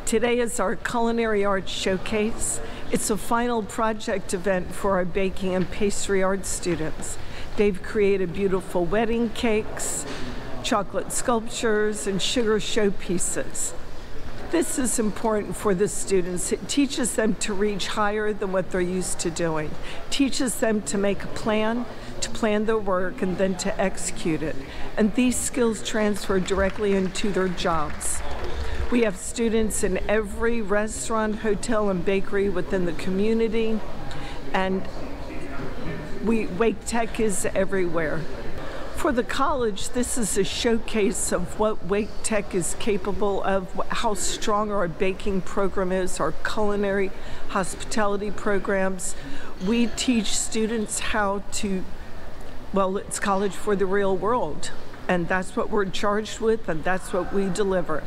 Today is our Culinary Arts Showcase. It's a final project event for our baking and pastry art students. They've created beautiful wedding cakes, chocolate sculptures, and sugar showpieces. This is important for the students. It teaches them to reach higher than what they're used to doing. It teaches them to make a plan, to plan their work, and then to execute it. And these skills transfer directly into their jobs. We have students in every restaurant, hotel, and bakery within the community, and Wake Tech is everywhere. For the college, this is a showcase of what Wake Tech is capable of, how strong our baking program is, our culinary hospitality programs. We teach students how to, well, it's college for the real world, and that's what we're charged with, and that's what we deliver.